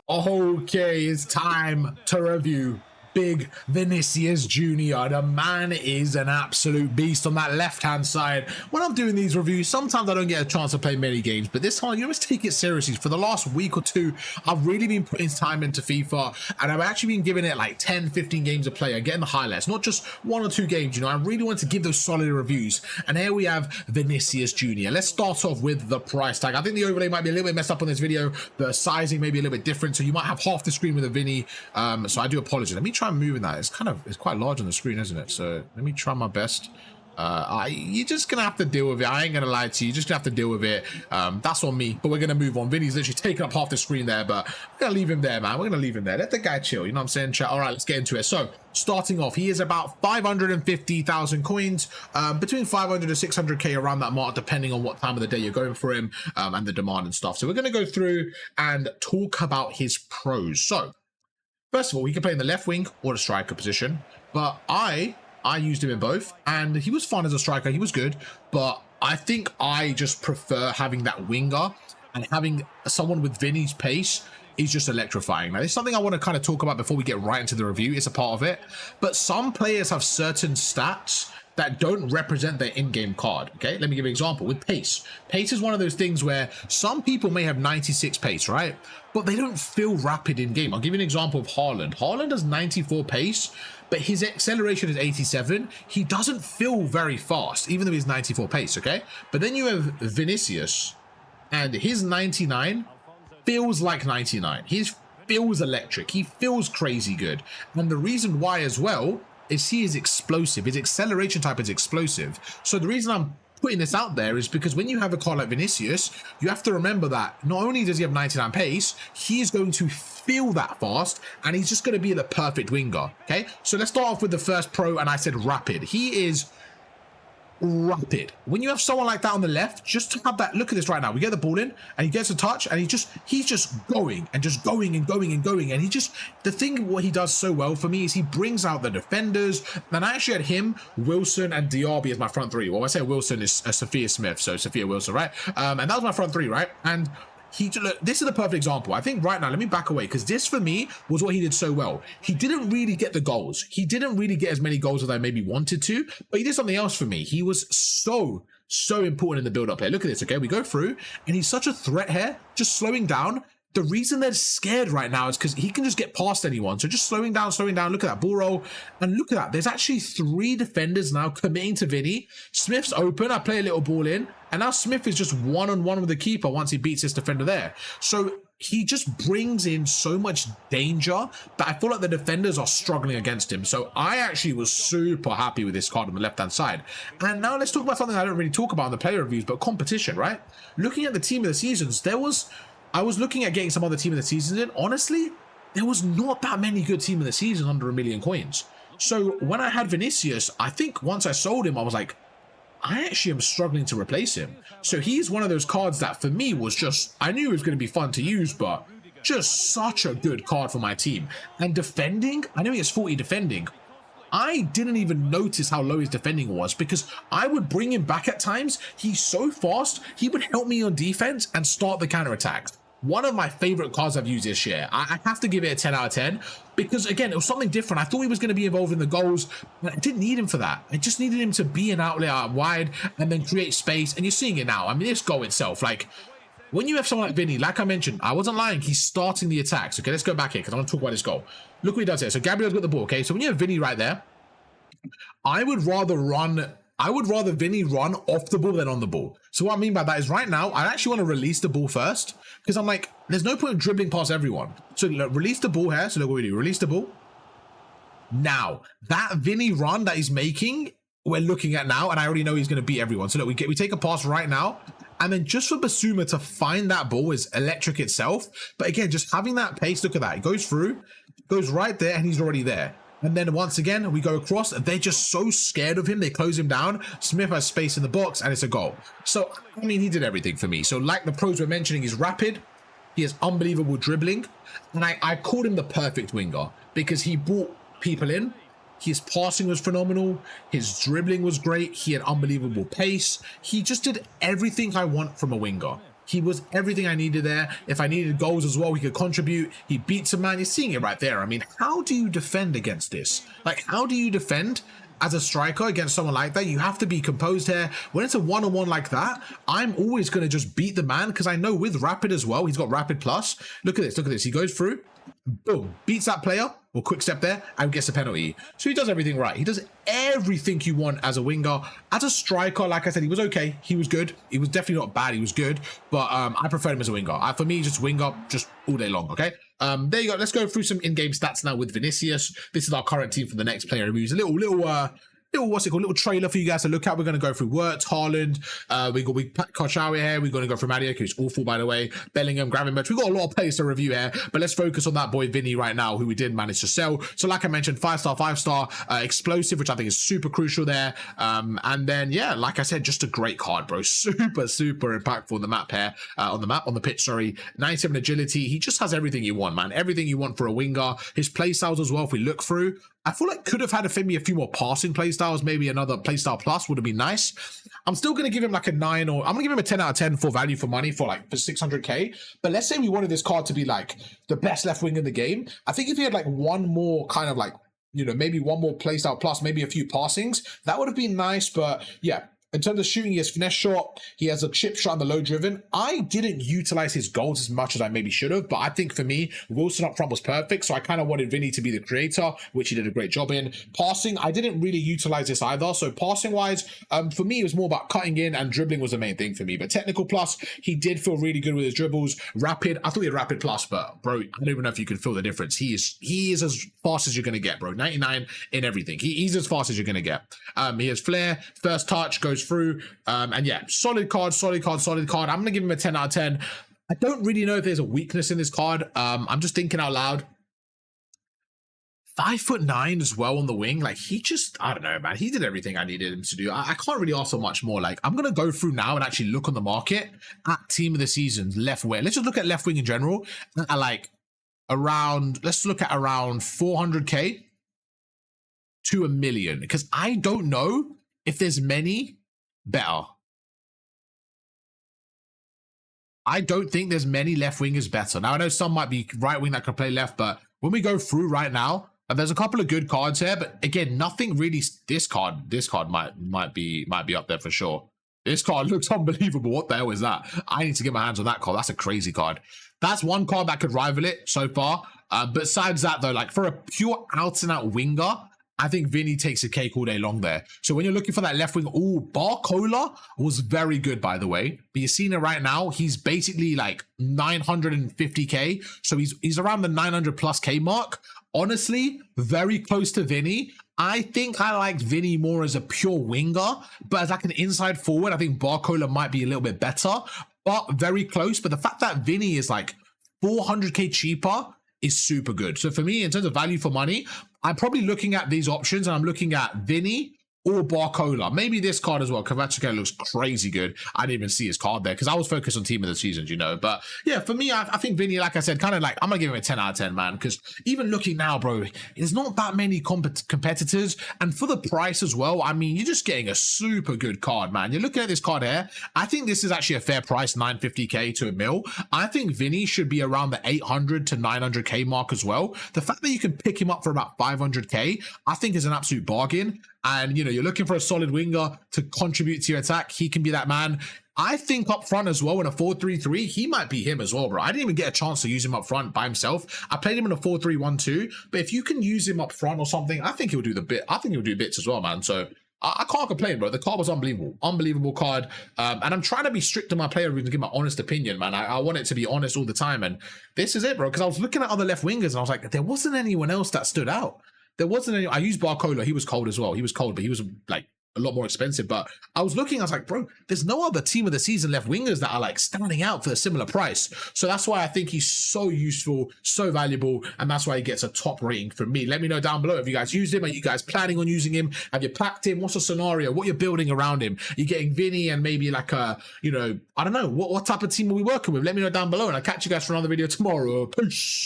Okay, it's time to review Big Vinicius Jr. The man is an absolute beast on that left-hand side. When I'm doing these reviews, sometimes I don't get a chance to play many games, but this time you must take it seriously. For the last week or two, I've really been putting time into FIFA, and I've actually been giving it like 10, 15 games of play and getting the highlights, not just one or two games. You know, I really want to give those solid reviews. And here we have Vinicius Jr. Let's start off with the price tag. I think the overlay might be a little bit messed up on this video. The sizing may be a little bit different, so you might have half the screen with a Vini. So I do apologize. Let me try and move in that. It's quite large on the screen, isn't it? So let me try my best. You're just gonna have to deal with it. I ain't gonna lie to you. You're just gonna have to deal with it. That's on me, but we're gonna move on. Vinny's literally taking up half the screen there, but we're gonna leave him there, man. We're gonna leave him there. Let the guy chill, you know what I'm saying, chat? All right, let's get into it. So starting off, he is about 550,000 coins, between 500 to 600k, around that mark, depending on what time of the day you're going for him, and the demand and stuff. So we're gonna go through and talk about his pros. So first of all, he can play in the left wing or the striker position, but I used him in both, and he was fun as a striker. He was good, but I think I just prefer having that winger, and having someone with Vinny's pace is just electrifying. Now, it's something I want to kind of talk about before we get right into the review. It's a part of it, but some players have certain stats that don't represent their in-game card. Okay, let me give you an example with pace. Pace is one of those things where some people may have 96 pace, right? But they don't feel rapid in game. I'll give you an example of Haaland. Haaland has 94 pace, but his acceleration is 87. He doesn't feel very fast, even though he's 94 pace, okay? But then you have Vinicius, and his 99 feels like 99. He feels electric. He feels crazy good. And the reason why as well is he is explosive. His acceleration type is explosive. So the reason I'm putting this out there is because when you have a card like Vinicius, you have to remember that not only does he have 99 pace, he is going to feel that fast, and he's just going to be the perfect winger. Okay, so let's start off with the first pro, and I said rapid. He is rapid. When you have someone like that on the left, just to have that, look at this right now. We get the ball in, and he gets a touch, and he's just going and just going and going and going. And the thing what he does so well for me is he brings out the defenders. And I actually had him, Wilson, and Diaby as my front three. Well, I say Wilson is Sophia Smith, so Sophia Wilson, right? And that was my front three, right? And look, this is the perfect example. I think right now, let me back away, because this for me was what he did so well. He didn't really get the goals. He didn't really get as many goals as I maybe wanted to, but he did something else for me. He was so important in the build-up here. Look at this, okay? We go through, and he's such a threat here, just slowing down. The reason they're scared right now is because he can just get past anyone. So just slowing down. Look at that ball roll. And look at that. There's actually 3 defenders now committing to Vini. Smith's open. I play a little ball in. And now Smith is just one-on-one with the keeper once he beats this defender there. So he just brings in so much danger that I feel like the defenders are struggling against him. So I actually was super happy with this card on the left-hand side. And now let's talk about something I don't really talk about in the player reviews, but competition, right? Looking at the team of the seasons, I was looking at getting some other team of the seasons in. Honestly, there was not that many good team of the season under 1 million coins. So when I had Vinicius, I think once I sold him, I was like, I actually am struggling to replace him. So he's one of those cards that for me was just, I knew it was going to be fun to use, but just such a good card for my team. And defending, I know he has 40 defending. I didn't even notice how low his defending was, because I would bring him back at times. He's so fast, he would help me on defense and start the counterattacks. One of my favorite cards I've used this year. I have to give it a 10 out of 10, because again, it was something different. I thought he was going to be involved in the goals, but I didn't need him for that. I just needed him to be an outlet out wide and then create space. And you're seeing it now. I mean, this goal itself, like when you have someone like Vini, like I mentioned, I wasn't lying, he's starting the attacks. Okay, let's go back here because I want to talk about this goal. Look what he does here. So Gabriel's got the ball. Okay, so when you have Vini right there, I would rather Vini run off the ball than on the ball. So what I mean by that is right now, I actually want to release the ball first, because I'm like, there's no point in dribbling past everyone. So look, release the ball here. So look what we do. Release the ball. Now, that Vini run that he's making, we're looking at now, and I already know he's going to beat everyone. So look, we take a pass right now, and then just for Basuma to find that ball is electric itself. But again, just having that pace, look at that. It goes through, goes right there, and he's already there. And then once again, we go across. They're just so scared of him. They close him down. Smith has space in the box, and it's a goal. So, I mean, he did everything for me. So, like the pros were mentioning, he's rapid. He has unbelievable dribbling. And I called him the perfect winger because he brought people in. His passing was phenomenal. His dribbling was great. He had unbelievable pace. He just did everything I want from a winger. He was everything I needed there. If I needed goals as well, he could contribute. He beats a man. You're seeing it right there. I mean, how do you defend against this? Like, how do you defend as a striker against someone like that? You have to be composed here. When it's a one-on-one like that, I'm always going to just beat the man, because I know with Rapid as well, he's got Rapid Plus. Look at this. Look at this. He goes through, boom, beats that player, or quick step there, and gets a penalty. So he does everything right. He does everything you want as a winger. As a striker, like I said, he was okay. He was good. He was definitely not bad. He was good. But I prefer him as a winger. For me, just winger, just all day long, okay? There you go. Let's go through some in-game stats now with Vinicius. This is our current team for the next player reviews. A little what's it called, little trailer for you guys to look at. We're going to go through Wirtz, Haaland, we got Kochawi here, we're going to go through Mario, who's awful by the way, Bellingham, Gravenberch. We've got a lot of players to review here, but let's focus on that boy Vini right now, who we did manage to sell. So like I mentioned, 5-star, explosive, which I think is super crucial there. And then yeah, like I said, just a great card, bro. Super impactful on the map here, on the pitch, sorry. 97 agility. He just has everything you want, man. Everything you want for a winger. His play styles as well, if we look through, I feel like could have had a few more passing play styles. Maybe another playstyle plus would have been nice. I'm still going to give him like a 9, or I'm going to give him a 10 out of 10 for value for money for 600k. But let's say we wanted this card to be like the best left wing in the game. I think if he had like one more kind of like, you know, maybe one more playstyle plus, maybe a few passings, that would have been nice. But yeah, in terms of shooting, he has finesse shot, he has a chip shot and the low driven. I didn't utilize his goals as much as I maybe should have, but I think for me, Wilson up front was perfect, so I kind of wanted Vini to be the creator, which he did a great job in. Passing, I didn't really utilize this either, so passing wise, for me, it was more about cutting in, and dribbling was the main thing for me. But technical plus, he did feel really good with his dribbles. Rapid, I thought he had rapid plus, but bro, I don't even know if you can feel the difference. He is as fast as you're going to get, bro. 99 in everything. He's as fast as you're going to get. He has flair, first touch, goes through, and yeah, solid card. I'm gonna give him a 10 out of 10. I don't really know if there's a weakness in this card. I'm just thinking out loud. 5'9" as well on the wing. Like, he just, I don't know, man, he did everything I needed him to do. I can't really ask for much more. Like, I'm gonna go through now and actually look on the market at team of the season's left wing. Let's just look at left wing in general at like around, let's look at around 400k to $1 million, because I don't know if there's many better. I don't think there's many left wingers better. Now, I know some might be right wing that can play left, but when we go through right now, there's a couple of good cards here, but again, nothing really. This card might be up there for sure. This card looks unbelievable. What the hell is that? I need to get my hands on that card. That's a crazy card. That's one card that could rival it so far. Besides that though, like for a pure out and out winger, I think Vini takes a cake all day long there. So when you're looking for that left wing, Barcola was very good, by the way. But you're seeing it right now. He's basically like 950k. So he's around the 900 plus K mark. Honestly, very close to Vini. I think I liked Vini more as a pure winger, but as like an inside forward, I think Barcola might be a little bit better, but very close. But the fact that Vini is like 400k cheaper is super good. So for me, in terms of value for money, I'm probably looking at these options, and I'm looking at Vini or Barcola. Maybe this card as well. Kovacic looks crazy good. I didn't even see his card there because I was focused on team of the season, you know. But yeah, for me, I think Vini, like I said, kind of like, I'm going to give him a 10 out of 10, man. Because even looking now, bro, there's not that many competitors. And for the price as well, I mean, you're just getting a super good card, man. You're looking at this card here. I think this is actually a fair price, 950k to $1 million. I think Vini should be around the 800 to 900k mark as well. The fact that you can pick him up for about 500k, I think is an absolute bargain. And, you know, you're looking for a solid winger to contribute to your attack. He can be that man. I think up front as well in a 4-3-3, he might be him as well, bro. I didn't even get a chance to use him up front by himself. I played him in a 4-3-1-2, but if you can use him up front or something, I think he'll do the bit. I think he'll do bits as well, man. So I can't complain, bro. The card was unbelievable. Unbelievable card. And I'm trying to be strict on my player reviews and give my honest opinion, man. I want it to be honest all the time. And this is it, bro. Because I was looking at other left wingers and I was like, there wasn't anyone else that stood out. There wasn't any. I used Barcola. He was cold as well. He was cold, but he was like a lot more expensive. But I was looking, I was like, bro, there's no other team of the season left wingers that are like standing out for a similar price. So that's why I think he's so useful, so valuable, and that's why he gets a top rating from me. Let me know down below if you guys used him. Are you guys planning on using him? Have you packed him? What's the scenario? What you're building around him? You're getting Vini and maybe like a, you know, I don't know, what type of team are we working with? Let me know down below, and I'll catch you guys for another video tomorrow. Peace.